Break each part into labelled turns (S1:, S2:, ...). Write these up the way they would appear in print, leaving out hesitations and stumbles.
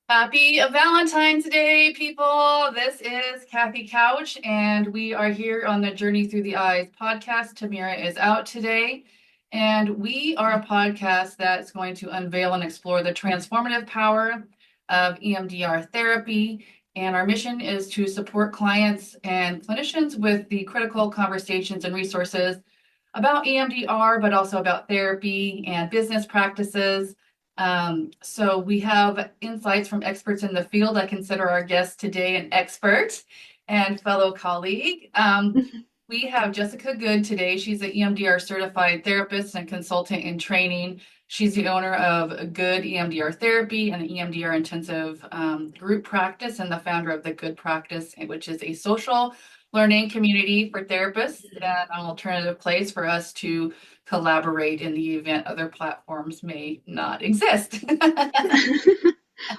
S1: Happy Valentine's Day, people. This is Kathy Couch, and we are here on the Journey Through the Eyes podcast. Tamera is out today, and we are a podcast that's going to unveil and explore the transformative power of EMDR therapy. And our mission is to support clients and clinicians with the critical conversations and resources about EMDR, but also about therapy and business practices. So we have insights from experts in the field. I consider our guest today an expert and fellow colleague. We have Jessica Good today. She's an EMDR certified therapist and consultant in training. She's the owner of Good EMDR Therapy and the EMDR Intensive group practice and the founder of the Good Practice, which is a social learning community for therapists and an alternative place for us to collaborate in the event other platforms may not exist.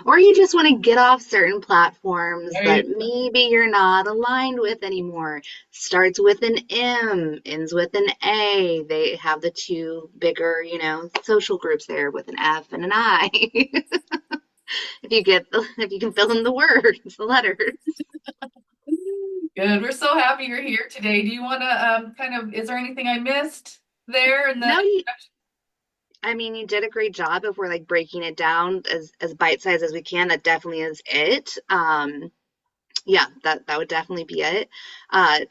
S2: Or you just want to get off certain platforms that
S1: Right.
S2: maybe you're not aligned with anymore. Starts with an M, ends with an A. They have the two bigger, social groups there with an F and an I. If you can fill in the words, the letters.
S1: Good. We're so happy you're here today. Do you want to is there anything I missed there in the
S2: No,
S1: introduction?
S2: I mean, you did a great job if we're like breaking it down as bite-sized as we can. That definitely is it. Yeah, that would definitely be it.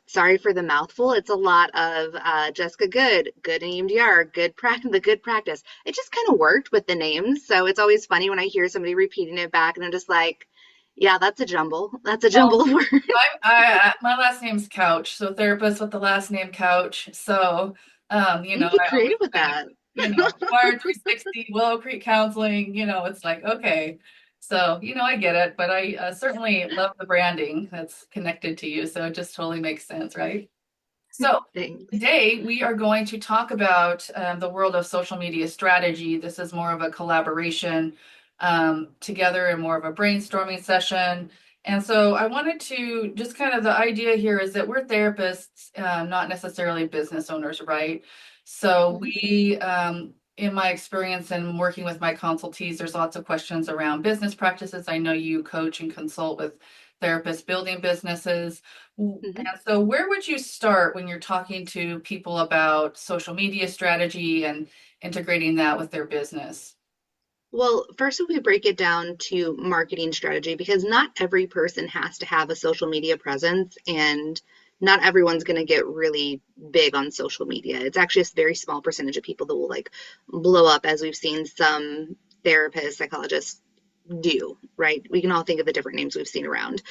S2: Sorry for the mouthful. It's a lot of Jessica Good EMDR, the good practice. It just kind of worked with the names, so it's always funny when I hear somebody repeating it back, and I'm just like, yeah, that's a jumble. That's a
S1: Well,
S2: jumble of words.
S1: my last name's Couch, so therapist with the last name Couch. So,
S2: You get
S1: I always
S2: creative with
S1: kind of,
S2: that.
S1: Wired 360, Willow Creek Counseling, it's like, okay. So, I get it, but I certainly love the branding that's connected to you. So it just totally makes sense, right? So
S2: Thanks.
S1: today we are going to talk about the world of social media strategy. This is more of a collaboration together and more of a brainstorming session. And so I wanted to just kind of the idea here is that we're therapists, not necessarily business owners, right? So
S2: Mhm.
S1: in my experience and working with my consultees, there's lots of questions around business practices. I know you coach and consult with therapists building businesses. And
S2: Mhm.
S1: so, where would you start when you're talking to people about social media strategy and integrating that with their business?
S2: Well, first, if we break it down to marketing strategy, because not every person has to have a social media presence, and not everyone's going to get really big on social media. It's actually a very small percentage of people that will like blow up, as we've seen some therapists, psychologists do, right? We can all think of the different names we've seen around.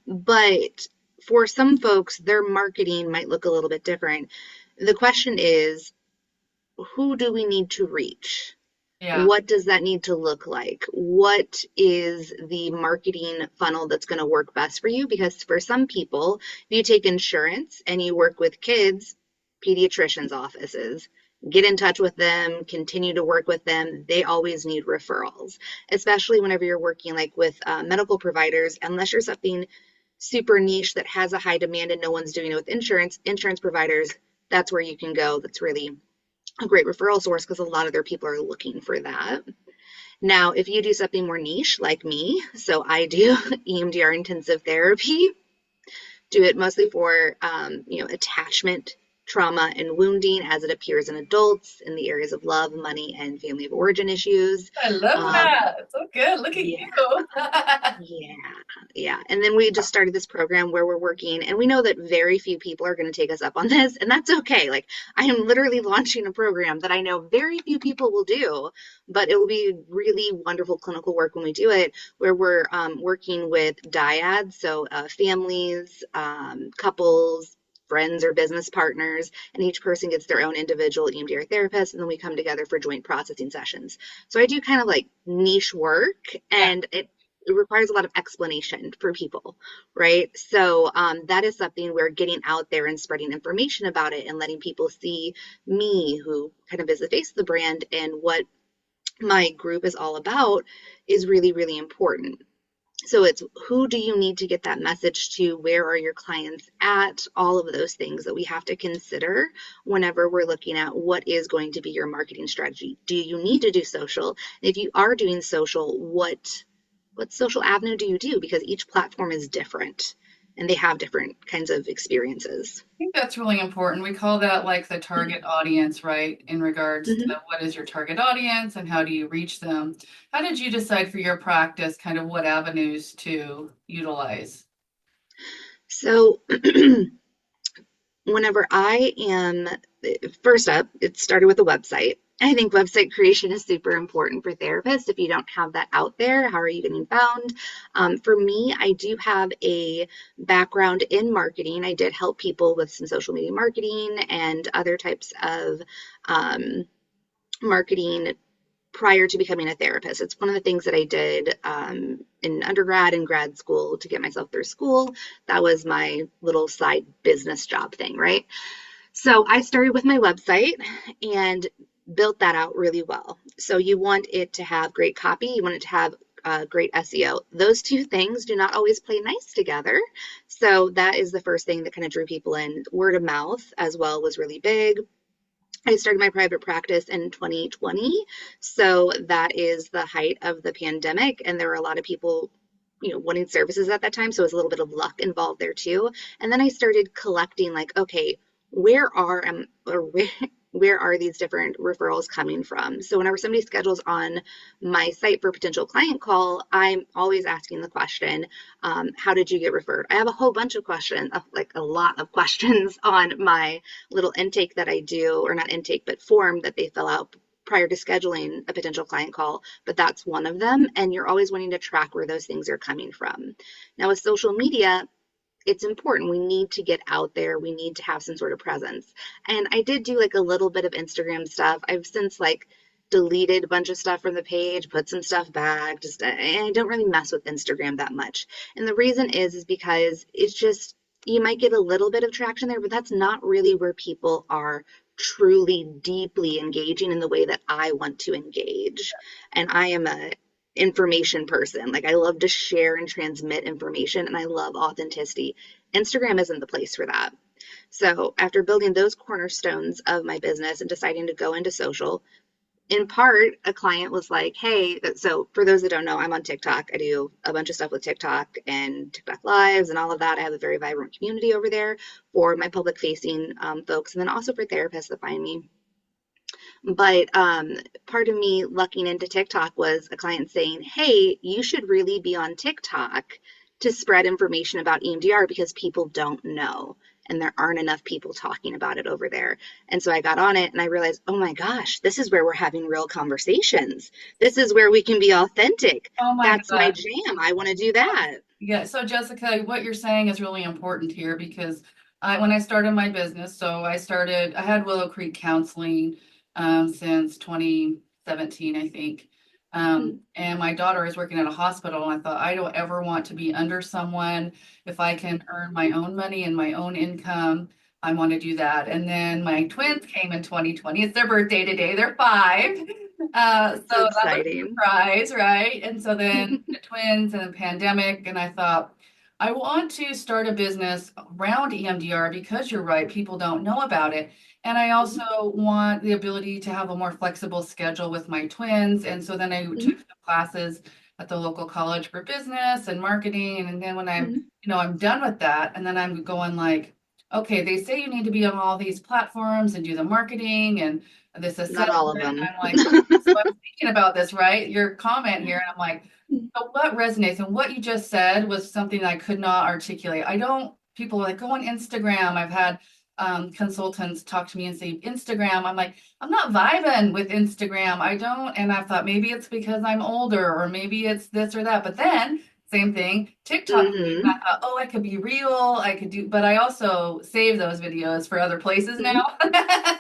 S2: But for some folks, their marketing might look a little bit different. The question is, who do we need to reach?
S1: Yeah.
S2: What does that need to look like? What is the marketing funnel that's going to work best for you? Because for some people, if you take insurance and you work with kids, pediatricians' offices, get in touch with them, continue to work with them. They always need referrals, especially whenever you're working like with medical providers, unless you're something super niche that has a high demand and no one's doing it with insurance providers, that's where you can go. That's really a great referral source because a lot of their people are looking for that. Now, if you do something more niche like me, so I do EMDR intensive therapy, do it mostly for attachment trauma and wounding as it appears in adults in the areas of love, money, and family of origin issues.
S1: I love
S2: Um,
S1: that. So good. Look at
S2: yeah,
S1: you.
S2: yeah, yeah. And then we just started this program where we're working, and we know that very few people are going to take us up on this, and that's okay. Like, I am literally launching a program that I know very few people will do, but it will be really wonderful clinical work when we do it, where we're working with dyads, so families, couples, friends or business partners, and each person gets their own individual EMDR therapist, and then we come together for joint processing sessions. So I do kind of like niche work,
S1: Yeah.
S2: and it requires a lot of explanation for people, right? So that is something we're getting out there and spreading information about it and letting people see me, who kind of is the face of the brand, and what my group is all about is really, really important. So it's who do you need to get that message to? Where are your clients at? All of those things that we have to consider whenever we're looking at what is going to be your marketing strategy. Do you need to do social? If you are doing social, what social avenue do you do? Because each platform is different and they have different kinds of experiences.
S1: I think that's really important. We call that like the target audience, right? In regards
S2: Mhm.
S1: to what is your target audience and how do you reach them? How did you decide for your practice kind of what avenues to utilize?
S2: So, whenever I am, first up, it started with a website. I think website creation is super important for therapists. If you don't have that out there, how are you getting found? For me, I do have a background in marketing. I did help people with some social media marketing and other types of um, marketing prior to becoming a therapist. It's one of the things that I did in undergrad and grad school to get myself through school. That was my little side business job thing, right? So I started with my website and built that out really well. So you want it to have great copy, you want it to have great SEO. Those two things do not always play nice together. So that is the first thing that kind of drew people in. Word of mouth as well was really big. I started my private practice in 2020. So that is the height of the pandemic. And there were a lot of people, wanting services at that time. So it was a little bit of luck involved there too. And then I started collecting like, okay, where are or where are these different referrals coming from? So whenever somebody schedules on my site for a potential client call, I'm always asking the question, how did you get referred? I have a whole bunch of questions, like a lot of questions on my little intake that I do, or not intake, but form that they fill out prior to scheduling a potential client call, but that's one of them. And you're always wanting to track where those things are coming from. Now, with social media, it's important. We need to get out there. We need to have some sort of presence. And I did do like a little bit of Instagram stuff. I've since like deleted a bunch of stuff from the page, put some stuff back. Just I don't really mess with Instagram that much. And the reason is because it's just you might get a little bit of traction there, but that's not really where people are truly deeply engaging in the way that I want to engage. And I am a information person. Like I love to share and transmit information and I love authenticity. Instagram isn't the place for that. So after building those cornerstones of my business and deciding to go into social, in part, a client was like, hey, so for those that don't know, I'm on TikTok. I do a bunch of stuff with TikTok and TikTok lives and all of that. I have a very vibrant community over there for my public facing folks and then also for therapists that find me. But part of me lucking into TikTok was a client saying, hey, you should really be on TikTok to spread information about EMDR because people don't know and there aren't enough people talking about it over there. And so I got on it and I realized, oh my gosh, this is where we're having real conversations. This is where we can be authentic.
S1: Oh my
S2: That's my
S1: God.
S2: jam. I want to do that.
S1: Yeah, so Jessica, what you're saying is really important here because when I started my business, I had Willow Creek Counseling since 2017, I think. And my daughter is working at a hospital, and I thought, I don't ever want to be under someone. If I can earn my own money and my own income, I want to do that. And then my twins came in 2020. It's their birthday today. They're 5.
S2: So
S1: So that was a
S2: exciting.
S1: surprise, right? And so then the twins and the pandemic, and I thought, I want to start a business around EMDR because you're right, people don't know about it. And I also want the ability to have a more flexible schedule with my twins. And so then I took some classes at the local college for business and marketing. And then when I'm done with that, and then I'm going like, okay, they say you need to be on all these platforms and do the marketing and this
S2: Not
S1: assessment.
S2: all of
S1: And
S2: them.
S1: I'm like, okay, so I'm thinking about this, right? Your comment here. And I'm like, so what resonates and what you just said was something I could not articulate. People are like, go on Instagram. I've had consultants talk to me and say, Instagram. I'm like, I'm not vibing with Instagram. I don't. And I thought maybe it's because I'm older or maybe it's this or that. But then, same thing, TikTok. And
S2: Mm-hmm.
S1: I thought, oh, I could be real. I could do, but I also save those videos for other places
S2: Mm-hmm.
S1: now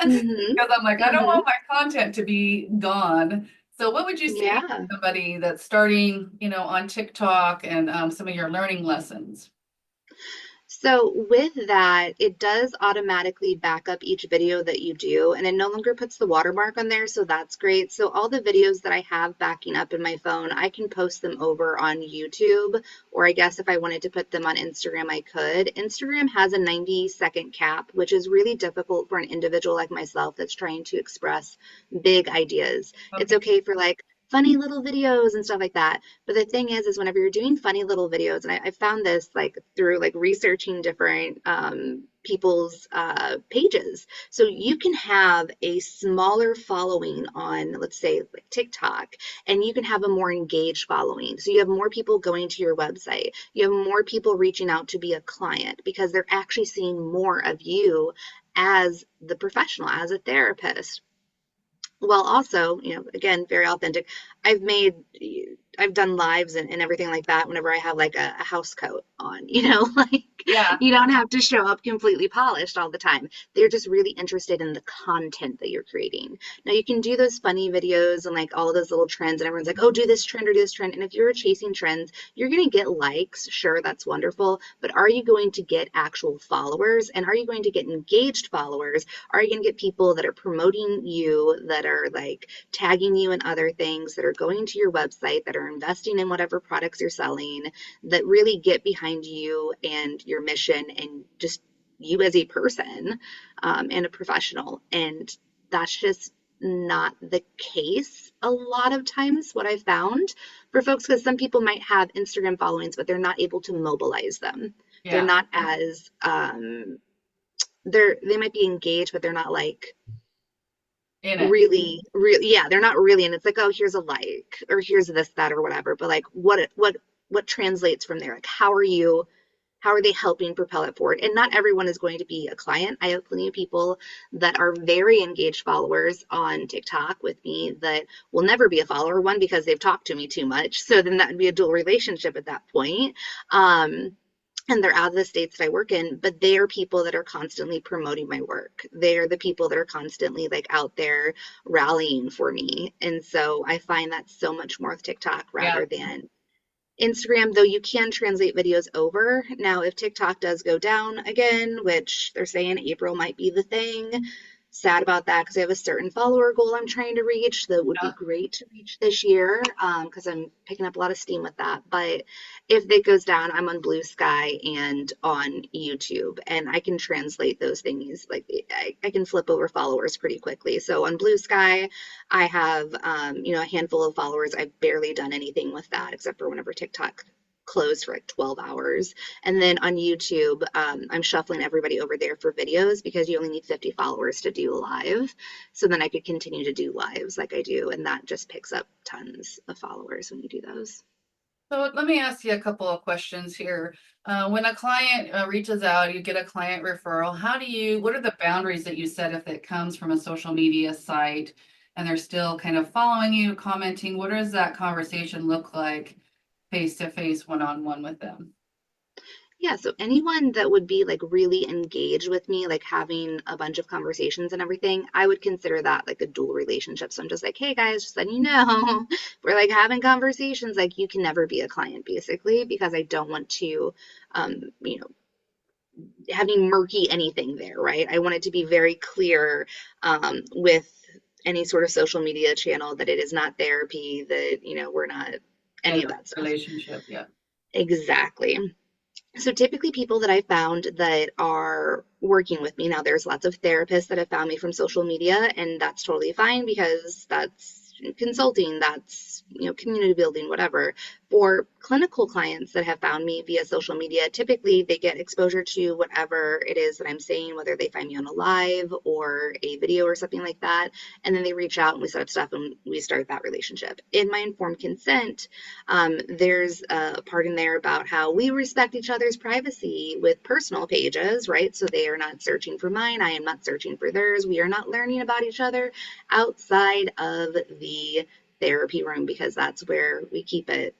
S2: Mm-hmm.
S1: because I'm like, I don't
S2: Mm-hmm.
S1: want my content to be gone. So what would you say to
S2: Yeah.
S1: somebody that's starting, on TikTok and some of your learning lessons?
S2: So with that, it does automatically back up each video that you do, and it no longer puts the watermark on there, so that's great. So all the videos that I have backing up in my phone, I can post them over on YouTube, or I guess if I wanted to put them on Instagram, I could. Instagram has a 90-second cap, which is really difficult for an individual like myself that's trying to express big ideas. It's
S1: Okay.
S2: okay for like funny little videos and stuff like that. But the thing is whenever you're doing funny little videos, and I found this like through like researching different people's pages. So you can have a smaller following on, let's say, like TikTok, and you can have a more engaged following. So you have more people going to your website. You have more people reaching out to be a client because they're actually seeing more of you as the professional, as a therapist. Well, also, again, very authentic. I've made, I've done lives and everything like that whenever I have like a house coat on, like
S1: Yeah.
S2: you don't have to show up completely polished all the time. They're just really interested in the content that you're creating. Now, you can do those funny videos and like all those little trends, and everyone's like, oh, do this trend or do this trend. And if you're chasing trends, you're going to get likes. Sure, that's wonderful. But are you going to get actual followers? And are you going to get engaged followers? Are you going to get people that are promoting you, that are like tagging you in other things, that are going to your website, that are investing in whatever products you're selling, that really get behind you and your mission and just you as a person and a professional? And that's just not the case a lot of times, what I've found for folks, because some people might have Instagram followings, but they're not able to mobilize them. They're
S1: Yeah.
S2: not as they might be engaged, but they're not like
S1: In it.
S2: really, yeah, they're not really, and it's like, oh, here's a like, or here's this, that, or whatever. But like, what translates from there? Like, how are they helping propel it forward? And not everyone is going to be a client. I have plenty of people that are very engaged followers on TikTok with me that will never be a follower. One, because they've talked to me too much. So then that would be a dual relationship at that point. And they're out of the states that I work in, but they are people that are constantly promoting my work. They are the people that are constantly like out there rallying for me. And so I find that so much more with TikTok
S1: Yeah.
S2: rather than Instagram, though you can translate videos over. Now, if TikTok does go down again, which they're saying April might be the thing, sad about that because I have a certain follower goal I'm trying to reach that would be
S1: Yeah.
S2: great to reach this year because I'm picking up a lot of steam with that. But if it goes down, I'm on Blue Sky and on YouTube, and I can translate those things. Like I can flip over followers pretty quickly. So on Blue Sky, I have a handful of followers. I've barely done anything with that except for whenever TikTok closed for like 12 hours. And then on YouTube, I'm shuffling everybody over there for videos because you only need 50 followers to do a live. So then I could continue to do lives like I do. And that just picks up tons of followers when you do those.
S1: So let me ask you a couple of questions here. When a client reaches out, you get a client referral. What are the boundaries that you set if it comes from a social media site and they're still kind of following you, commenting? What does that conversation look like face to face, one on one with them?
S2: Yeah, so anyone that would be like really engaged with me, like having a bunch of conversations and everything, I would consider that like a dual relationship. So I'm just like, hey guys, just letting you know, we're like having conversations. Like you can never be a client basically because I don't want to, um, you know, having murky anything there, right? I want it to be very clear with any sort of social media channel that it is not therapy, that, we're not
S1: Yeah,
S2: any of
S1: the
S2: that stuff.
S1: relationship. Yeah.
S2: Exactly. So typically people that I found that are working with me now, there's lots of therapists that have found me from social media, and that's totally fine because that's consulting, that's community building, whatever. For clinical clients that have found me via social media, typically they get exposure to whatever it is that I'm saying, whether they find me on a live or a video or something like that, and then they reach out and we set up stuff and we start that relationship. In my informed consent, there's a part in there about how we respect each other's privacy with personal pages, right? So they are not searching for mine. I am not searching for theirs. We are not learning about each other outside of the therapy room because that's where we keep it,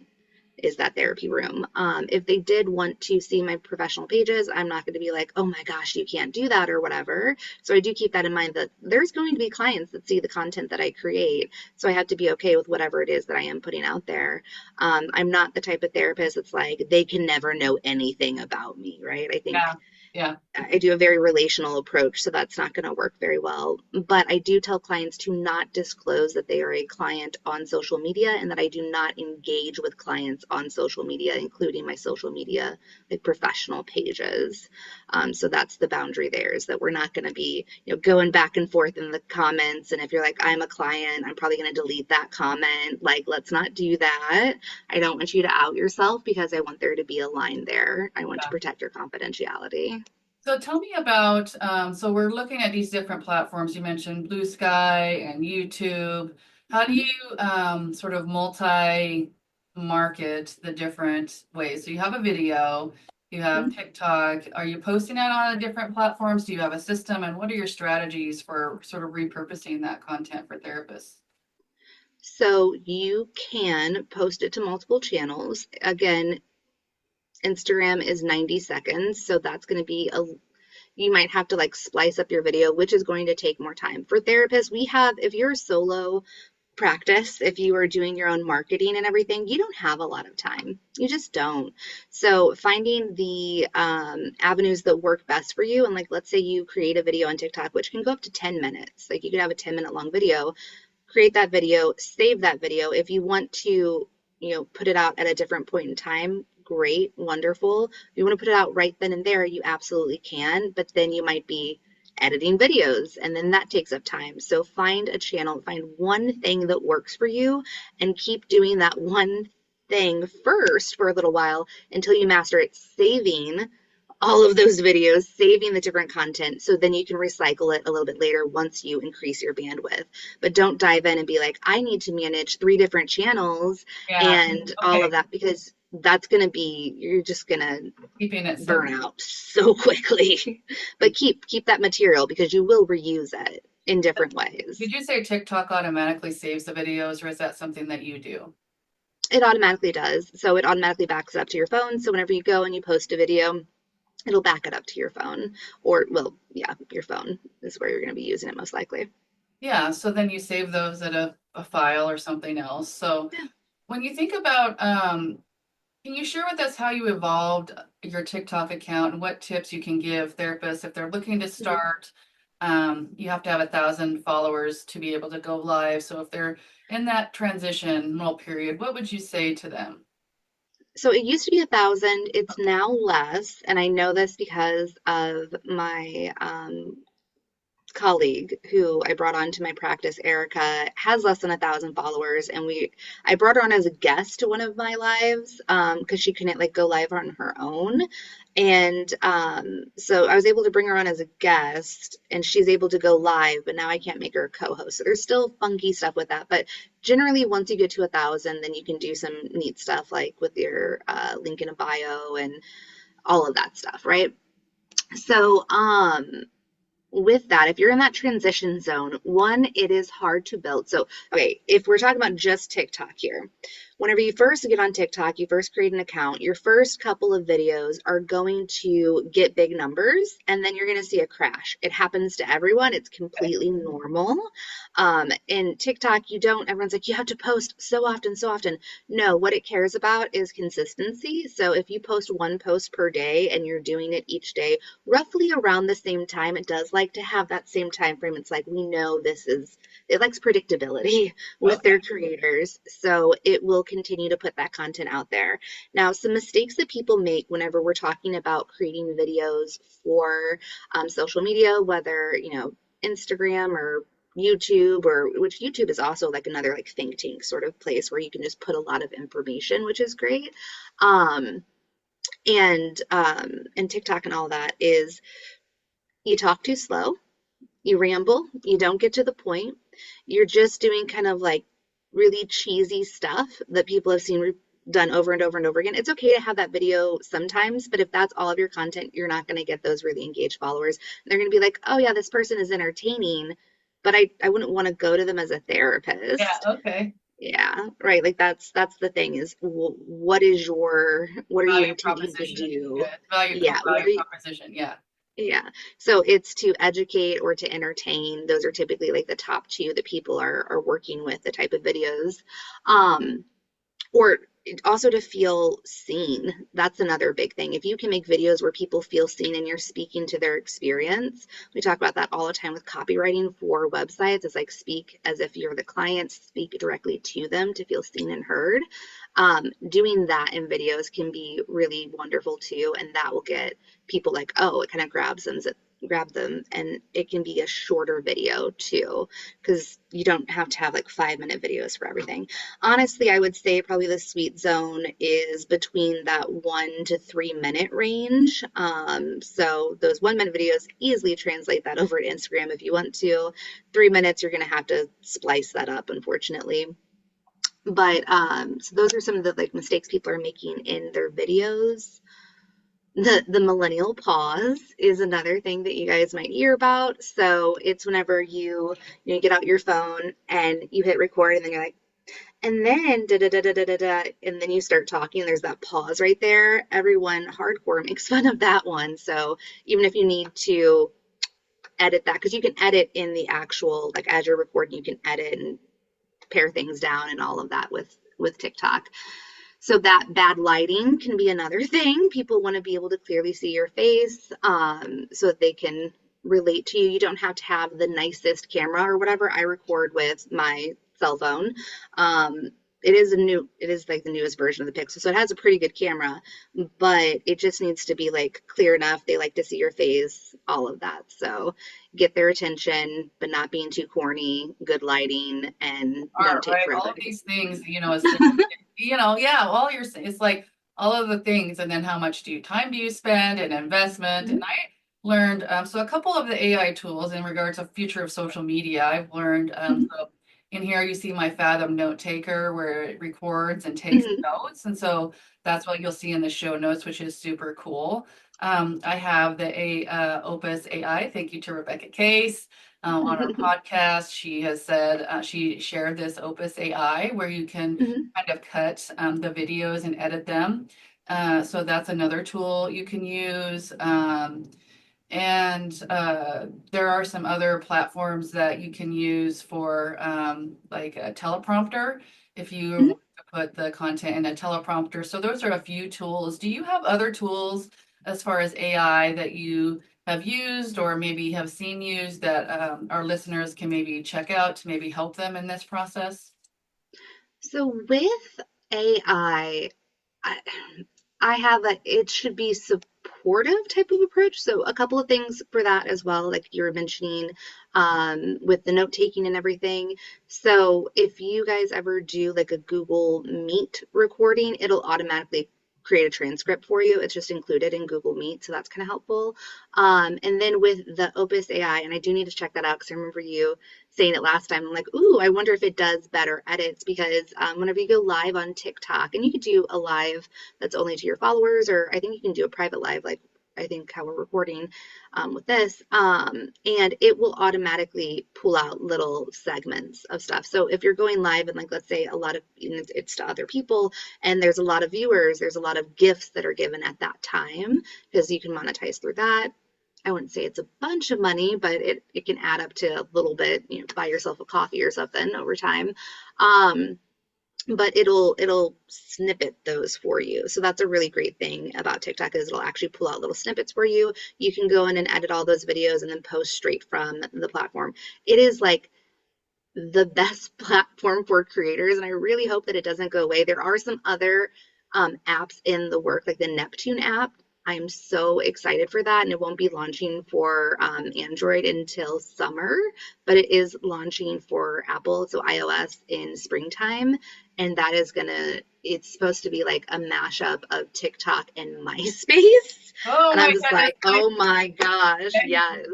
S2: is that therapy room. If they did want to see my professional pages, I'm not going to be like, oh my gosh, you can't do that or whatever. So I do keep that in mind that there's going to be clients that see the content that I create. So I have to be okay with whatever it is that I am putting out there. I'm not the type of therapist that's like, they can never know anything about me, right? I think
S1: Yeah. Yeah.
S2: I do a very relational approach, so that's not going to work very well. But I do tell clients to not disclose that they are a client on social media and that I do not engage with clients on social media, including my social media, like professional pages. So that's the boundary there, is that we're not going to be, going back and forth in the comments. And if you're like, I'm a client, I'm probably going to delete that comment. Like, let's not do that. I don't want you to out yourself because I want there to be a line there. I want to
S1: Yeah.
S2: protect your confidentiality.
S1: So tell me about, so we're looking at these different platforms. You mentioned Blue Sky and YouTube. How do you sort of multi-market the different ways? So you have a video, you have TikTok. Are you posting it on different platforms? Do you have a system? And what are your strategies for sort of repurposing that content for therapists?
S2: So you can post it to multiple channels. Again, Instagram is 90 seconds, so that's going to be you might have to like splice up your video, which is going to take more time. For therapists, if you're a solo practice, if you are doing your own marketing and everything, you don't have a lot of time. You just don't. So finding the avenues that work best for you, and like let's say you create a video on TikTok, which can go up to 10 minutes. Like you could have a 10-minute long video, create that video, save that video. If you want to, put it out at a different point in time, great, wonderful. If you want to put it out right then and there, you absolutely can, but then you might be editing videos and then that takes up time. So find a channel, find one thing that works for you and keep doing that one thing first for a little while until you master it, saving all of those videos, saving the different content, so then you can recycle it a little bit later once you increase your bandwidth. But don't dive in and be like, I need to manage 3 different channels
S1: Yeah.
S2: and all
S1: Okay.
S2: of that, because that's going to be, you're just going to
S1: Keeping it
S2: burn
S1: simple.
S2: out so quickly. But keep that material because you will reuse it in different ways.
S1: Did you say TikTok automatically saves the videos, or is that something that you do?
S2: It automatically does. So it automatically backs it up to your phone. So whenever you go and you post a video, it'll back it up to your phone, or well, yeah, your phone is where you're going to be using it most likely.
S1: Yeah, so then you save those at a file or something else. So when you think about, can you share with us how you evolved your TikTok account and what tips you can give therapists if they're looking to
S2: Mhm.
S1: start? You have to have 1,000 followers to be able to go live. So if they're in that transitional period, what would you say to them?
S2: So it used to be 1,000. It's now less, and I know this because of my colleague who I brought on to my practice, Erica, has less than 1,000 followers, and I brought her on as a guest to one of my lives because she couldn't like go live on her own, and so I was able to bring her on as a guest, and she's able to go live, but now I can't make her a co-host. So there's still funky stuff with that, but generally once you get to 1,000, then you can do some neat stuff like with your link in a bio and all of that stuff, right? So with that, if you're in that transition zone, one, it is hard to build. So, okay, if we're talking about just TikTok here, whenever you first get on TikTok, you first create an account, your first couple of videos are going to get big numbers, and then you're going to see a crash. It happens to everyone. It's completely normal. In TikTok, everyone's like, you have to post so often, so often. No, what it cares about is consistency. So if you post one post per day and you're doing it each day, roughly around the same time, it does like to have that same time frame. It's like, we know it likes predictability with
S1: Okay.
S2: their creators. So it will continue to put that content out there. Now, some mistakes that people make whenever we're talking about creating videos for social media, whether, Instagram or YouTube, or which YouTube is also like another like think tank sort of place where you can just put a lot of information, which is great. Um, and TikTok and all that is you talk too slow, you ramble, you don't get to the point. You're just doing kind of like really cheesy stuff that people have seen done over and over and over again. It's okay to have that video sometimes, but if that's all of your content, you're not going to get those really engaged followers. They're going to be like, oh yeah, this person is entertaining, but I wouldn't want to go to them as a
S1: Yeah,
S2: therapist.
S1: okay.
S2: Yeah, right. Like that's the thing is what are you
S1: Value
S2: intending to
S1: proposition. Yeah,
S2: do?
S1: core
S2: Yeah,
S1: value proposition. Yeah.
S2: yeah. So it's to educate or to entertain. Those are typically like the top two that people are working with, the type of videos. Or also to feel seen. That's another big thing. If you can make videos where people feel seen and you're speaking to their experience, we talk about that all the time with copywriting for websites. It's like speak as if you're the client, speak directly to them to feel seen and heard. Doing that in videos can be really wonderful too, and that will get people like, oh, it kind of grab them, and it can be a shorter video too, because you don't have to have like 5-minute videos for everything. Honestly, I would say probably the sweet zone is between that 1 to 3 minute range. So those 1 minute videos, easily translate that over to Instagram if you want to. 3 minutes, you're going to have to splice that up, unfortunately. But so those are some of the like mistakes people are making in their videos. The millennial pause is another thing that you guys might hear about. So it's whenever you get out your phone and you hit record and then you're like, and then da da da da da da da, and then you start talking. There's that pause right there. Everyone hardcore makes fun of that one. So even if you need to edit that, because you can edit in the actual, like as you're recording, you can edit and pare things down and all of that with TikTok. So that bad lighting can be another thing. People want to be able to clearly see your face, so that they can relate to you. You don't have to have the nicest camera or whatever. I record with my cell phone. It is like the newest version of the Pixel, so it has a pretty good camera, but it just needs to be like clear enough. They like to see your face, all of that. So get their attention, but not being too corny, good lighting, and
S1: All
S2: don't take
S1: right, all
S2: forever
S1: of
S2: to
S1: these things, it's just, yeah, all you're saying, it's like all of the things, and then how much time do you spend and investment?
S2: get.
S1: And I learned, so a couple of the AI tools in regards to future of social media, I've learned, so in here you see my Fathom note taker where it records and takes
S2: Mhm.
S1: notes. And so that's what you'll see in the show notes, which is super cool. I have the Opus AI. Thank you to Rebecca Case on our podcast. She has said she shared this Opus AI where you can
S2: Mhm.
S1: kind of cut the videos and edit them. So that's another tool you can use. And there are some other platforms that you can use for like a teleprompter if you
S2: Mhm.
S1: want to put the content in a teleprompter. So those are a few tools. Do you have other tools as far as AI that you have used or maybe have seen used that our listeners can maybe check out to maybe help them in this process?
S2: So with AI, I, I have it should be supportive type of approach. So a couple of things for that as well, like you were mentioning, with the note taking and everything. So if you guys ever do like a Google Meet recording, it'll automatically create a transcript for you. It's just included in Google Meet, so that's kind of helpful. And then with the Opus AI, and I do need to check that out because I remember you saying it last time. I'm like, ooh, I wonder if it does better edits because whenever you go live on TikTok, and you could do a live that's only to your followers, or I think you can do a private live, like I think how we're recording with this, and it will automatically pull out little segments of stuff. So if you're going live and like let's say a lot of it's to other people and there's a lot of viewers, there's a lot of gifts that are given at that time because you can monetize through that. I wouldn't say it's a bunch of money, but it can add up to a little bit, buy yourself a coffee or something over time. Um, but it'll snippet those for you. So that's a really great thing about TikTok is it'll actually pull out little snippets for you. You can go in and edit all those videos and then post straight from the platform. It is like the best platform for creators, and I really hope that it doesn't go away. There are some other apps in the work, like the Neptune app. I'm so excited for that, and it won't be launching for Android until summer, but it is launching for Apple, so iOS in springtime, and that is it's supposed to be like a mashup of TikTok and MySpace,
S1: Oh
S2: and
S1: my
S2: I'm just
S1: goodness,
S2: like, oh my gosh, yes.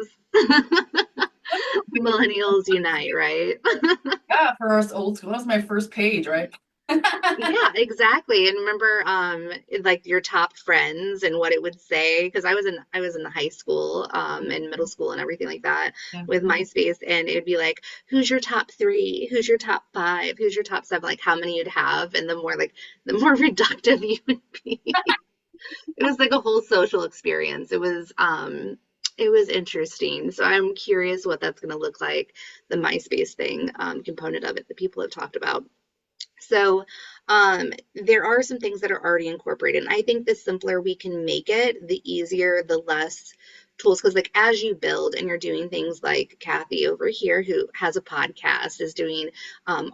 S2: Millennials unite, right?
S1: yeah, for us old school, that was my first page, right?
S2: Yeah, exactly. And remember, like your top friends and what it would say, because I was in the high school, and middle school and everything like that
S1: Yeah.
S2: with MySpace, and it'd be like, who's your top three? Who's your top five? Who's your top seven? Like how many you'd have, and the more reductive you would be. It was like a whole social experience. It was interesting. So I'm curious what that's going to look like, the MySpace thing, component of it that people have talked about. So, There are some things that are already incorporated. And I think the simpler we can make it, the easier, the less tools. Because, like, as you build and you're doing things like Kathy over here, who has a podcast, is doing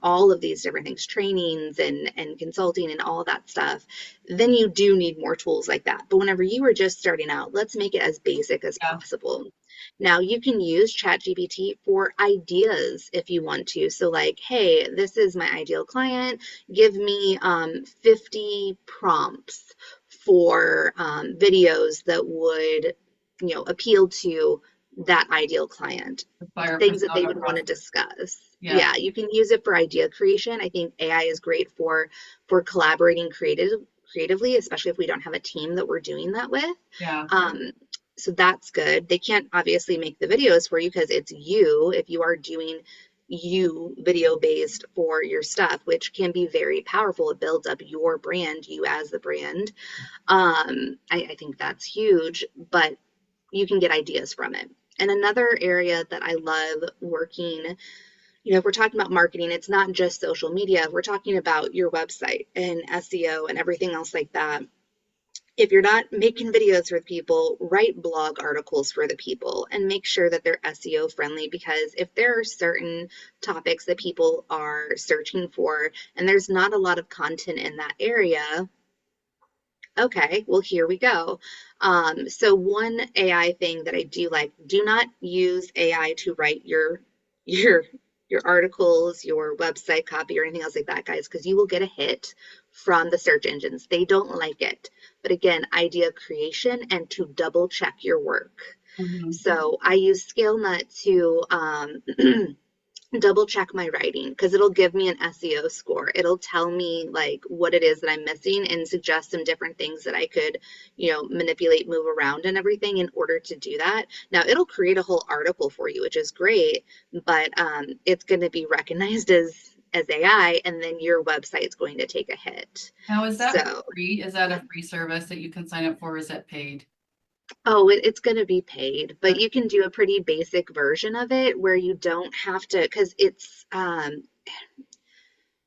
S2: all of these different things, trainings and consulting and all of that stuff, then you do need more tools like that. But whenever you were just starting out, let's make it as basic as
S1: Yeah,
S2: possible. Now you can use ChatGPT for ideas if you want to. So, like, hey, this is my ideal client. Give me 50 prompts for videos that would, appeal to that ideal client,
S1: the fire
S2: things that they
S1: persona
S2: would want to
S1: process.
S2: discuss.
S1: Yeah,
S2: Yeah, you can use it for idea creation. I think AI is great for collaborating creatively, especially if we don't have a team that we're doing that with.
S1: yeah.
S2: Um, so that's good. They can't obviously make the videos for you because it's you. If you are doing you video based for your stuff, which can be very powerful, it builds up your brand, you as the brand. I think that's huge, but you can get ideas from it. And another area that I love working, if we're talking about marketing, it's not just social media. We're talking about your website and SEO and everything else like that. If you're not making videos for people, write blog articles for the people and make sure that they're SEO friendly, because if there are certain topics that people are searching for and there's not a lot of content in that area, okay, well, here we go. So one AI thing that I do like, do not use AI to write your your articles, your website copy, or anything else like that, guys, because you will get a hit from the search engines. They don't like it. But again, idea creation and to double check your work.
S1: Mhm.
S2: So I use ScaleNut to double check my writing because it'll give me an SEO score. It'll tell me like what it is that I'm missing and suggest some different things that I could, manipulate, move around and everything in order to do that. Now it'll create a whole article for you, which is great, but it's going to be recognized as AI, and then your website's going to take a hit.
S1: Now, is that
S2: So,
S1: free? Is that a free service that you can sign up for? Or is that paid?
S2: oh, it's going to be paid, but you can do a pretty basic version of it where you don't have to, because it's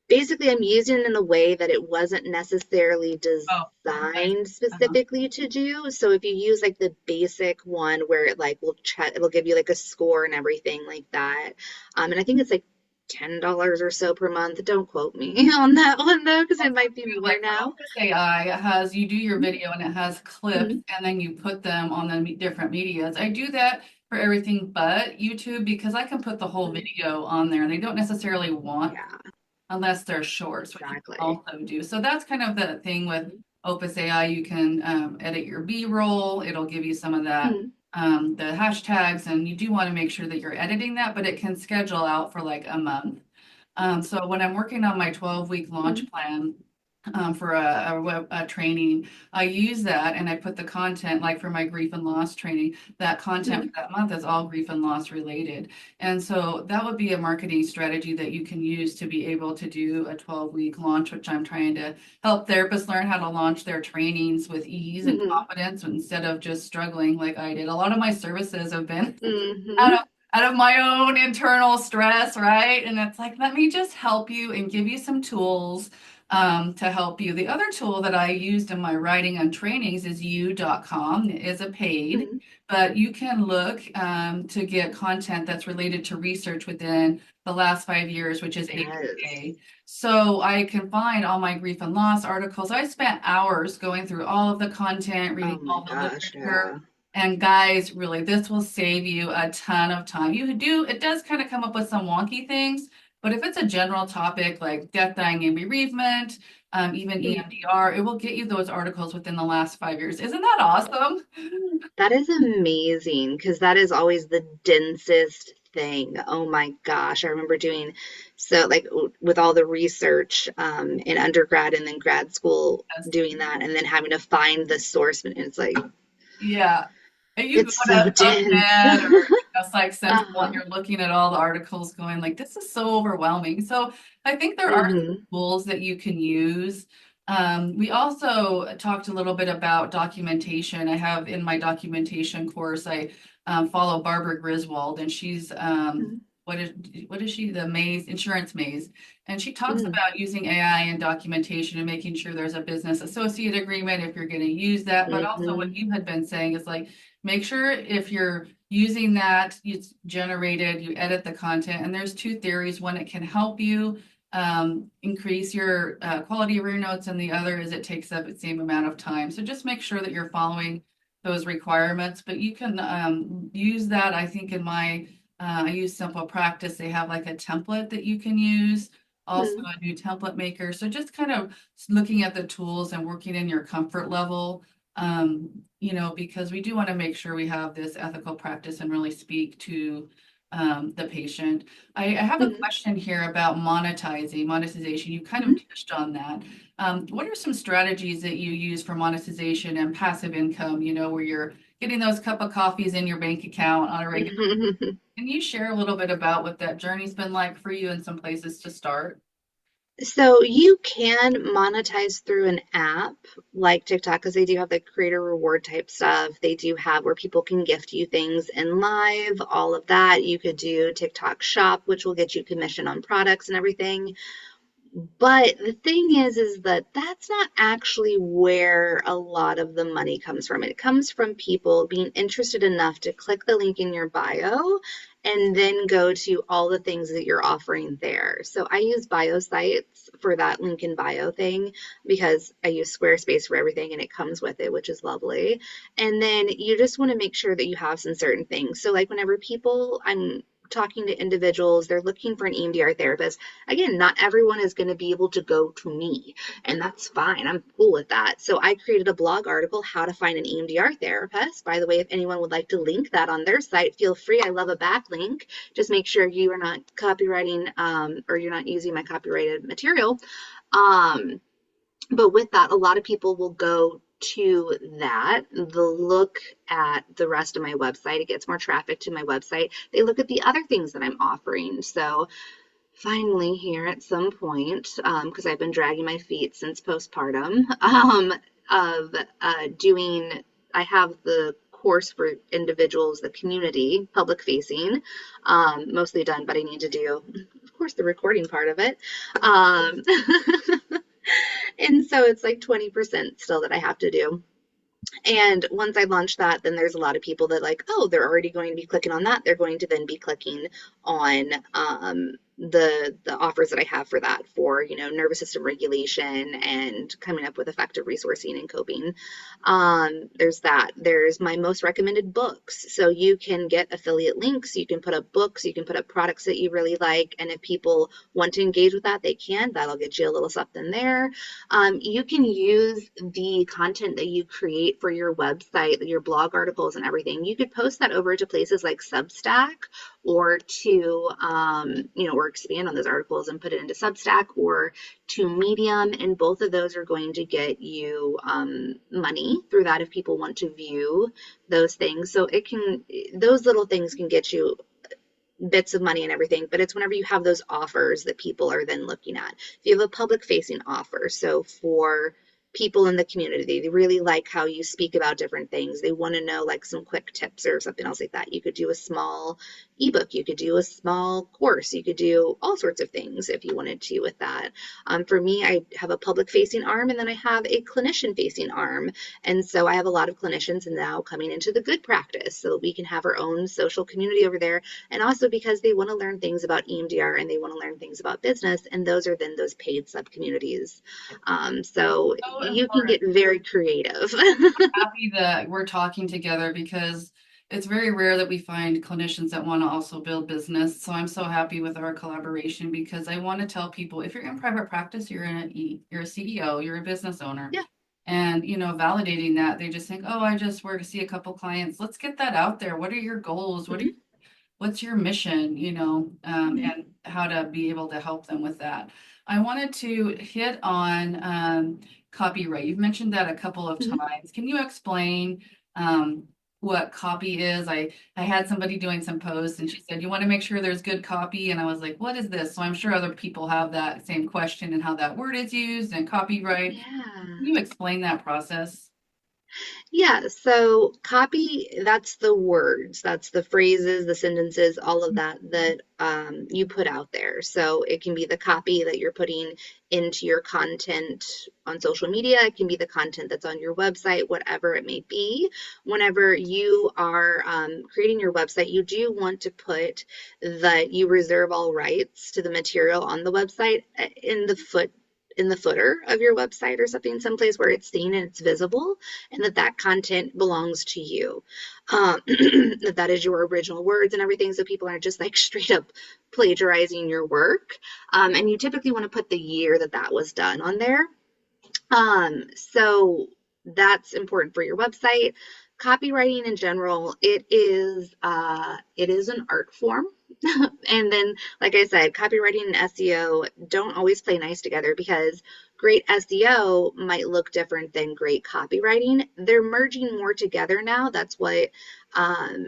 S2: basically I'm using it in a way that it wasn't necessarily
S1: Oh, okay.
S2: designed
S1: Uh-huh.
S2: specifically to do. So if you use like the basic one where it like will check, it'll give you like a score and everything like that. And I think it's like $10 or so per month. Don't quote me on that one though, because it might be more
S1: Like for
S2: now.
S1: Opus AI, it has you do your video and it has clips
S2: Mhm.
S1: and then you put them on the different medias. I do that for everything but YouTube because I can put the whole video on there and they don't necessarily want
S2: Yeah,
S1: unless they're shorts, which you can
S2: exactly.
S1: also do. So that's kind of the thing with Opus AI. You can edit your B-roll. It'll give you some of that,
S2: Mhm.
S1: the hashtags, and you do want to make sure that you're editing that, but it can schedule out for like a month. So when I'm working on my 12-week
S2: Mhm.
S1: launch plan, for a training, I use that and I put the content, like for my grief and loss training, that content
S2: Mhm.
S1: for that month is all grief and loss related. And so that would be a marketing strategy that you can use to be able to do a 12-week launch, which I'm trying to help therapists learn how to launch their trainings with ease and
S2: Mhm.
S1: confidence instead of just struggling like I did. A lot of my services have been out
S2: Mhm.
S1: of out of my own internal stress, right? And it's like, let me just help you and give you some tools to help you. The other tool that I used in my writing and trainings is you.com. It is a paid,
S2: Mhm.
S1: but you can look to get content that's related to research within the last 5 years, which is
S2: Yes.
S1: APA. So I can find all my grief and loss articles. I spent hours going through all of the content,
S2: Oh
S1: reading
S2: my
S1: all the
S2: gosh,
S1: literature.
S2: yeah.
S1: And guys, really, this will save you a ton of time. It does kind of come up with some wonky things, but if it's a general topic like death, dying, and bereavement, even EMDR, it will get you those articles within the last 5 years. Isn't that awesome?
S2: That is amazing because that is always the densest thing. Oh my gosh. I remember doing so like with all the research in undergrad and then grad school
S1: Yes.
S2: doing that and then having to find the source and it's like
S1: Yeah. And you go
S2: it's so
S1: to
S2: dense.
S1: PubMed or like Sentinel and
S2: Uh-huh.
S1: you're looking at all the articles going like, this is so overwhelming. So I think there are
S2: Hmm.
S1: tools that you can use. We also talked a little bit about documentation. I have in my documentation course, I follow Barbara Griswold, and she's what is she? The maze, insurance maze. And she talks
S2: Mm,
S1: about using AI and documentation and making sure there's a business associate agreement if you're going to use that. But also what
S2: hmm
S1: you had been saying is like, make sure if you're using that, it's generated, you edit the content. And there's two theories. One, it can help you increase your quality of your notes, and the other is it takes up the same amount of time. So just make sure that you're following those requirements, but you can use that. I think in my, I use Simple Practice. They have like a template that you can use, also
S2: mm,
S1: a new template maker. So just kind of looking at the tools and working in your comfort level, because we do want to make sure we have this ethical practice and really speak to the patient. I have a
S2: mm,
S1: question here about monetization. You kind of
S2: mm.
S1: touched on that. What are some strategies that you use for monetization and passive income, where you're getting those cup of coffees in your bank account on a regular? Can you share a little bit about what that journey's been like for you and some places to start?
S2: So you can monetize through an app like TikTok because they do have the creator reward type stuff. They do have where people can gift you things in live, all of that. You could do TikTok Shop, which will get you commission on products and everything. But the thing is that that's not actually where a lot of the money comes from. It comes from people being interested enough to click the link in your bio and then go to all the things that you're offering there. So I use bio sites for that link in bio thing because I use Squarespace for everything and it comes with it, which is lovely. And then you just want to make sure that you have some certain things. So like whenever I'm talking to individuals, they're looking for an EMDR therapist. Again, not everyone is going to be able to go to me, and that's fine. I'm cool with that. So I created a blog article, How to Find an EMDR Therapist. By the way, if anyone would like to link that on their site, feel free. I love a backlink. Just make sure you are not copywriting or you're not using my copyrighted material. Um, but with that, a lot of people will go to that. They'll look at the rest of my website. It gets more traffic to my website. They look at the other things that I'm offering. So finally here at some point, because I've been dragging my feet since postpartum, of doing, I have the course for individuals, the community, public facing, mostly done, but I need to do, of course, the recording part of it. Um, and so it's like 20% still that I have to do. And once I launch that, then there's a lot of people that like, oh, they're already going to be clicking on that. They're going to then be clicking on the offers that I have for that for, nervous system regulation and coming up with effective resourcing and coping. There's that. There's my most recommended books. So you can get affiliate links, you can put up books, you can put up products that you really like. And if people want to engage with that, they can. That'll get you a little something there. You can use the content that you create for your website, your blog articles and everything. You could post that over to places like Substack or to, or expand on those articles and put it into Substack or to Medium. And both of those are going to get you money through that if people want to view those things. So those little things can get you bits of money and everything, but it's whenever you have those offers that people are then looking at. If you have a public facing offer, so for people in the community, they really like how you speak about different things. They want to know like some quick tips or something else like that. You could do a small ebook, you could do a small course, you could do all sorts of things if you wanted to with that. For me, I have a public facing arm and then I have a clinician facing arm. And so I have a lot of clinicians now coming into the good practice so that we can have our own social community over there, and also because they want to learn things about EMDR and they want to learn things about business, and those are then those paid sub communities. So
S1: So
S2: you can
S1: important.
S2: get very creative.
S1: Happy that we're talking together because it's very rare that we find clinicians that want to also build business. So I'm so happy with our collaboration because I want to tell people if you're in private practice, you're a CEO, you're a business owner.
S2: Yeah.
S1: And validating that, they just think, oh, I just work to see a couple clients. Let's get that out there. What are your goals?
S2: Mm-hmm.
S1: What's your mission,
S2: Mm-hmm.
S1: and how to be able to help them with that. I wanted to hit on copyright. You've mentioned that a couple of
S2: Mm-hmm.
S1: times. Can you explain what copy is? I had somebody doing some posts and she said, you want to make sure there's good copy. And I was like, what is this? So I'm sure other people have that same question and how that word is used and copyright. Can
S2: Yeah.
S1: you explain that process?
S2: Yeah, so copy, that's the words, that's the phrases, the sentences, all of that you put out there. So it can be the copy that you're putting into your content on social media, it can be the content that's on your website, whatever it may be. Whenever you are creating your website, you do want to put that you reserve all rights to the material on the website in the footer of your website or something, someplace where it's seen and it's visible and that content belongs to you. That is your original words and everything, so people aren't just like straight up plagiarizing your work. And you typically want to put the year that was done on there. So that's important for your website. Copywriting in general, it is an art form. And then, like I said, copywriting and SEO don't always play nice together because great SEO might look different than great copywriting. They're merging more together now. That's what um,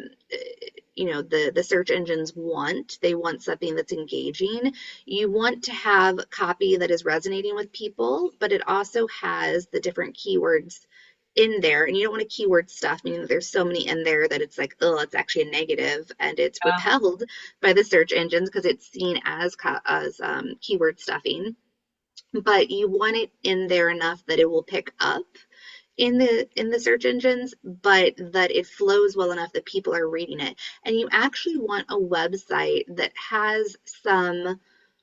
S2: the search engines want. They want something that's engaging. You want to have copy that is resonating with people, but it also has the different keywords in there, and you don't want to keyword stuff, meaning that there's so many in there that it's like, oh, it's actually a negative, and it's
S1: Yeah.
S2: repelled by the search engines because it's seen as keyword stuffing. But you want it in there enough that it will pick up in the search engines, but that it flows well enough that people are reading it. And you actually want a website that has some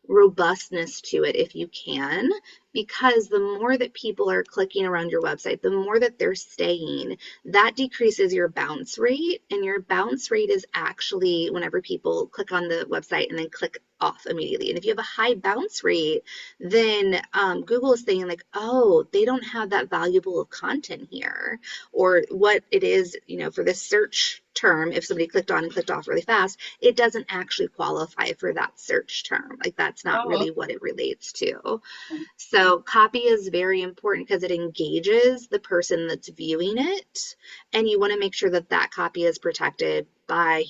S2: robustness to it if you can, because the more that people are clicking around your website, the more that they're staying, that decreases your bounce rate. And your bounce rate is actually whenever people click on the website and then click off immediately. And if you have a high bounce rate, then Google is saying like, oh, they don't have that valuable of content here, or what it is, for this search term, if somebody clicked on and clicked off really fast, it doesn't actually qualify for that search term. Like that's not
S1: Oh,
S2: really what it relates to.
S1: okay.
S2: So copy is very important because it engages the person that's viewing it, and you want to make sure that that copy is protected by,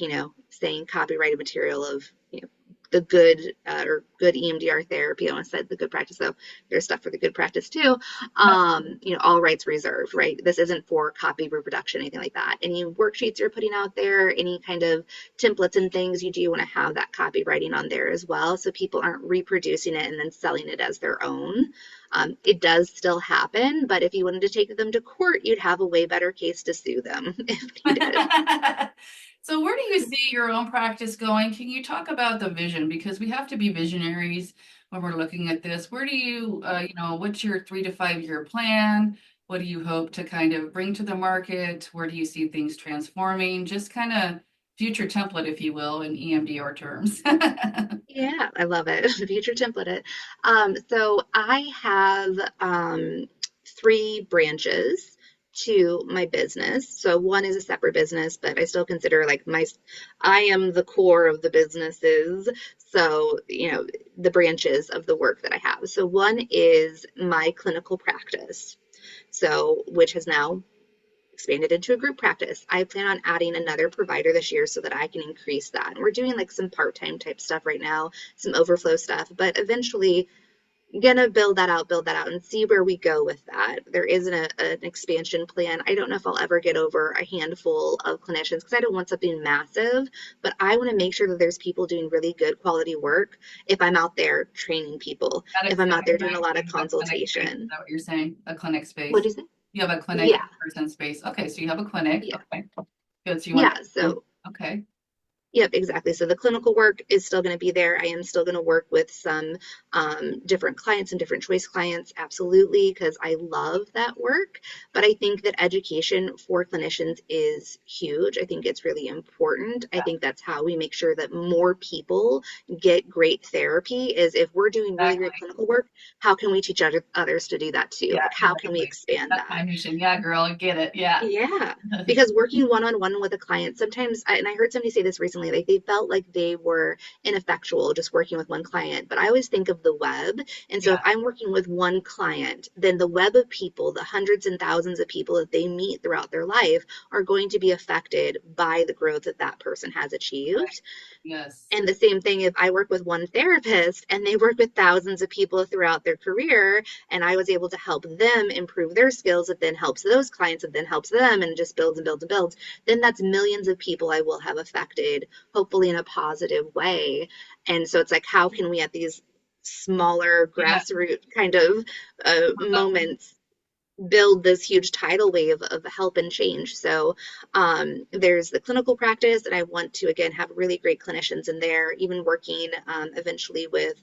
S2: saying copyrighted material of, the good or good EMDR therapy. I almost said the good practice, though. There's stuff for the good practice too. All rights reserved, right? This isn't for copy reproduction, anything like that. Any worksheets you're putting out there, any kind of templates and things, you do want to have that copywriting on there as well, so people aren't reproducing it and then selling it as their own. It does still happen, but if you wanted to take them to court, you'd have a way better case to sue them if needed.
S1: So where do you see your own practice going? Can you talk about the vision? Because we have to be visionaries when we're looking at this. Where do you, what's your 3 to 5 year plan? What do you hope to kind of bring to the market? Where do you see things transforming? Just kind of future template, if you will, in EMDR terms.
S2: Yeah, I love it. Future template it. So I have three branches to my business. So one is a separate business, but I still consider like I am the core of the businesses. So, the branches of the work that I have. So one is my clinical practice. So, which has now expanded into a group practice. I plan on adding another provider this year so that I can increase that. And we're doing like some part-time type stuff right now, some overflow stuff, but eventually I'm gonna build that out and see where we go with that. There isn't an expansion plan. I don't know if I'll ever get over a handful of clinicians because I don't want something massive, but I want to make sure that there's people doing really good quality work if I'm out there training people,
S1: That
S2: if I'm out there doing a
S1: expands
S2: lot of
S1: to a clinic space. Is
S2: consultation.
S1: that what you're saying? A clinic
S2: What
S1: space.
S2: is it?
S1: You have a clinic
S2: Yeah,
S1: in-person space. Okay, so you have a clinic.
S2: yeah,
S1: Okay, good. So you want
S2: yeah.
S1: to,
S2: So
S1: okay.
S2: yep, exactly. So the clinical work is still going to be there. I am still going to work with some different clients and different choice clients, absolutely, because I love that work. But I think that education for clinicians is huge. I think it's really important. I think that's how we make sure that more people get great therapy is if we're doing really
S1: Exactly.
S2: great clinical work, how can we teach others to do that too?
S1: Yeah,
S2: Like, how can we
S1: exactly.
S2: expand
S1: That's
S2: that?
S1: my mission. Yeah, girl, I get it. Yeah.
S2: Yeah, because working one-on-one with a client, sometimes, and I heard somebody say this recently, like they felt like they were ineffectual just working with one client. But I always think of the web. And so if
S1: Yeah.
S2: I'm working with one client, then the web of people, the hundreds and thousands of people that they meet throughout their life are going to be affected by the growth that that person has
S1: Right.
S2: achieved.
S1: Yes.
S2: And the same thing if I work with one therapist and they work with thousands of people throughout their career, and I was able to help them improve their skills, it then helps those clients, it then helps them, and just builds and builds and builds. Then that's millions of people I will have affected, hopefully in a positive way. And so it's like, how can we at these smaller
S1: Yeah.
S2: grassroots kind of moments build this huge tidal wave of help and change. So there's the clinical practice, and I want to again have really great clinicians in there, even working eventually with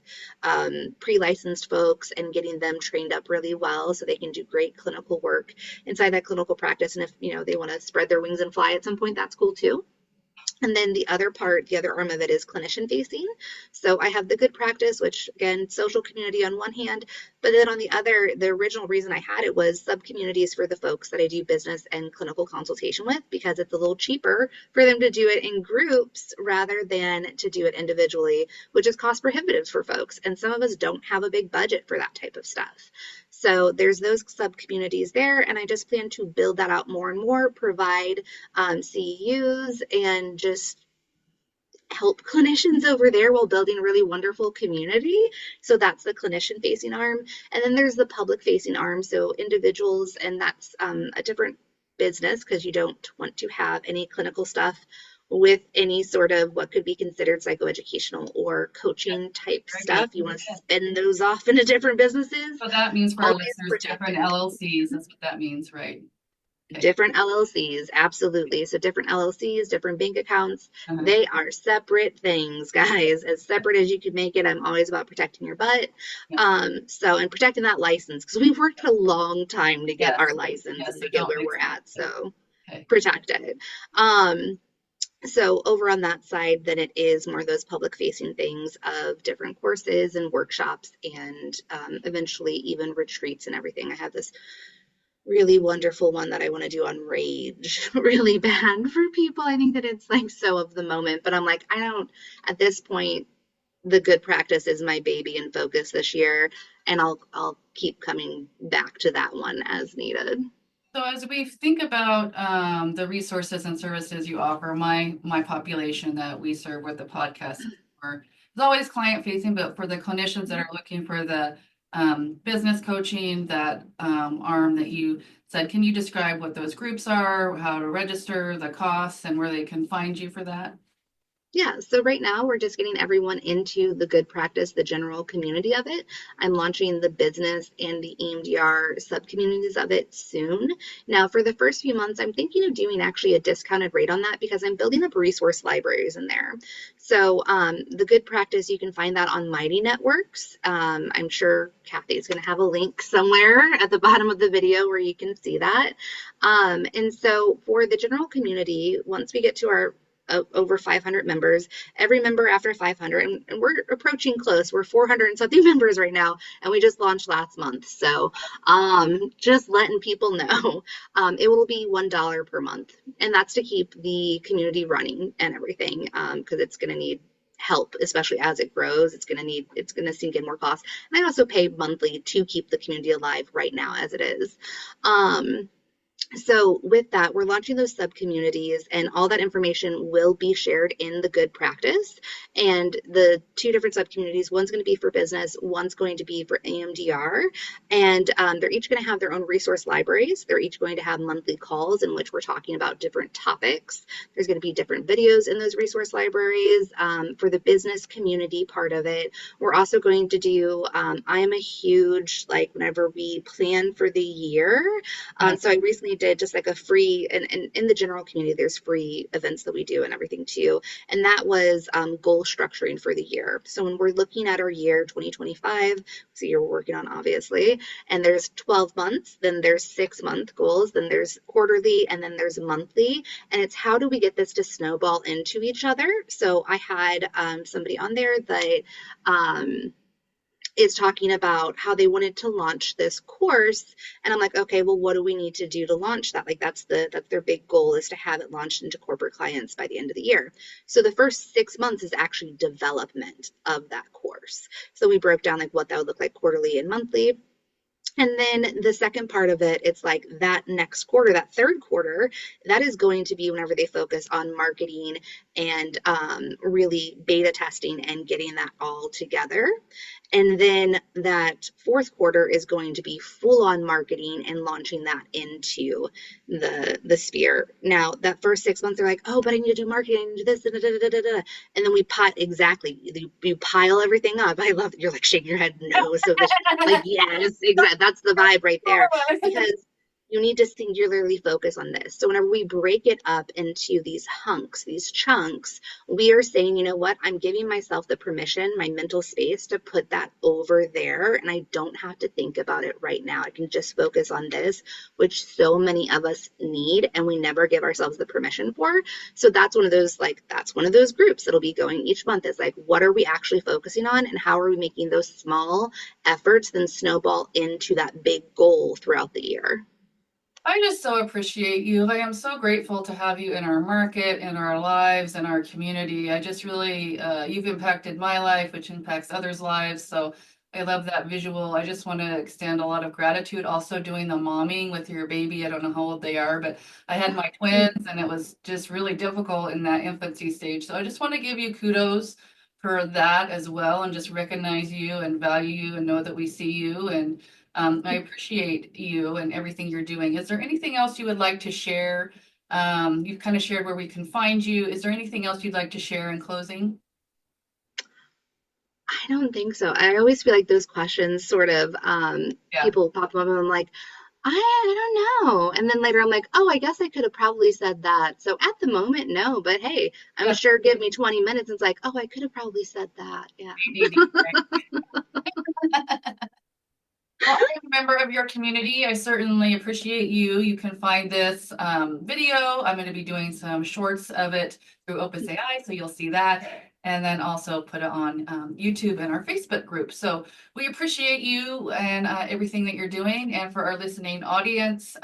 S2: pre-licensed folks and getting them trained up really well so they can do great clinical work inside that clinical practice. And if they want to spread their wings and fly at some point, that's cool too. And then the other part, the other arm of it is clinician facing. So I have the good practice, which again, social community on one hand, but then on the other, the original reason I had it was sub communities for the folks that I do business and clinical consultation with, because it's a little cheaper for them to do it in groups rather than to do it individually, which is cost prohibitive for folks. And some of us don't have a big budget for that type of stuff. So there's those sub communities there, and I just plan to build that out more and more, provide CEUs, and just help clinicians over there while building a really wonderful community. So that's the clinician facing arm. And then there's the public facing arm. So individuals, and that's a different business because you don't want to have any clinical stuff with any sort of what could be considered psychoeducational or coaching type
S1: Very good.
S2: stuff. You want to spin those off into different businesses.
S1: So that means for our
S2: Always
S1: listeners, different
S2: protected.
S1: LLCs. That's what that means, right? Okay.
S2: Different LLCs, absolutely. So different LLCs, different bank accounts,
S1: Uh-huh.
S2: they are separate things, guys. As separate as you can make it. I'm always about protecting your butt.
S1: Yeah.
S2: And protecting that license because we worked a long time to get
S1: Yes.
S2: our license
S1: Yes.
S2: and
S1: So
S2: to get
S1: don't
S2: where
S1: mix
S2: we're
S1: them
S2: at.
S1: up.
S2: So
S1: Okay.
S2: protect it. So over on that side, then it is more those public facing things of different courses and workshops and eventually even retreats and everything. I have this really wonderful one that I want to do on rage really bad for people. I think that it's like so of the moment, but I'm like, I don't, at this point, the good practice is my baby and focus this year, and I'll keep coming back to that one as needed.
S1: So as we think about the resources and services you offer, my population that we serve with the podcast for is always client facing, but for the clinicians that are looking for the business coaching, that arm that you said, can you describe what those groups are, how to register, the costs, and where they can find you for that?
S2: Yeah, so right now we're just getting everyone into the good practice, the general community of it. I'm launching the business and the EMDR subcommunities of it soon. Now, for the first few months, I'm thinking of doing actually a discounted rate on that because I'm building up resource libraries in there. So the good practice, you can find that on Mighty Networks. I'm sure Kathy's going to have a link somewhere at the bottom of the video where you can see that. And so for the general community, once we get to our over 500 members. Every member after 500, and we're approaching close. We're 400 and something members right now, and we just launched last month. So just letting people know, it will be $1 per month, and that's to keep the community running and everything, because it's going to need help, especially as it grows. It's going to sink in more costs. And I also pay monthly to keep the community alive right now as it is. So with that, we're launching those sub communities, and all that information will be shared in the good practice. And the two different sub communities, one's going to be for business, one's going to be for EMDR, and they're each going to have their own resource libraries. They're each going to have monthly calls in which we're talking about different topics. There's going to be different videos in those resource libraries. For the business community part of it, we're also going to do, I am a huge, like whenever we plan for the year, so I recently did just like a free, and in the general community, there's free events that we do and everything too. And that was goal structuring for the year. So when we're looking at our year 2025, so you're working on obviously, and there's 12 months, then there's 6-month goals, then there's quarterly, and then there's monthly. And it's how do we get this to snowball into each other? So I had somebody on there that is talking about how they wanted to launch this course, and I'm like, okay, well, what do we need to do to launch that? Like that's their big goal, is to have it launched into corporate clients by the end of the year. So the first 6 months is actually development of that course. So we broke down like what that would look like quarterly and monthly. And then the second part of it, it's like that next quarter, that third quarter, that is going to be whenever they focus on marketing and really beta testing and getting that all together. And then that fourth quarter is going to be full on marketing and launching that into the sphere. Now, that first 6 months, they're like, oh, but I need to do marketing, I need to do this, da, da, da, da, da. And then we exactly, you pile everything up. I love that you're like shaking your head no. So this, like, yes, exactly. That's the vibe right there. Because you need to singularly focus on this. So whenever we break it up into these hunks, these chunks, we are saying, you know what, I'm giving myself the permission, my mental space to put that over there. And I don't have to think about it right now. I can just focus on this, which so many of us need and we never give ourselves the permission for. So that's one of those, like, that's one of those groups that'll be going each month is like, what are we actually focusing on and how are we making those small efforts then snowball into that big goal throughout the year?
S1: I just so appreciate you. I am so grateful to have you in our market, in our lives, in our community. I just really, you've impacted my life, which impacts others' lives. So I love that visual. I just want to extend a lot of gratitude. Also, doing the momming with your baby. I don't know how old they are, but I had my twins and it was just really difficult in that infancy stage. So I just want to give you kudos for that as well and just recognize you and value you and know that we see you. And I appreciate you and everything you're doing. Is there anything else you would like to share? You've kind of shared where we can find you. Is there anything else you'd like to share in closing?
S2: I don't think so. I always feel like those questions sort of
S1: Yeah.
S2: people pop up and I'm like, I don't know. And then later I'm like, oh, I guess I could have probably said that. So at the moment, no. But hey, I'm
S1: Yeah.
S2: sure give me 20 minutes. It's like, oh, I could have probably said that. Yeah.
S1: Well, I'm a member of your community. I certainly appreciate you. You can find this video. I'm going to be doing some shorts of it through Opus AI, so you'll see that. And then also put it on YouTube and our Facebook group. So we appreciate you and everything that you're doing. And for our listening audience,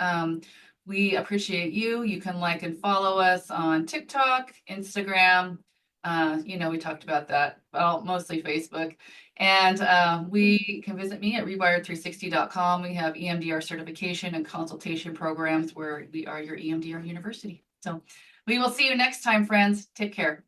S1: we appreciate you. You can like and follow us on TikTok, Instagram. We talked about that, well, mostly Facebook. And we can visit me at rewired360.com. We have EMDR certification and consultation programs where we are your EMDR university. So we will see you next time, friends. Take care.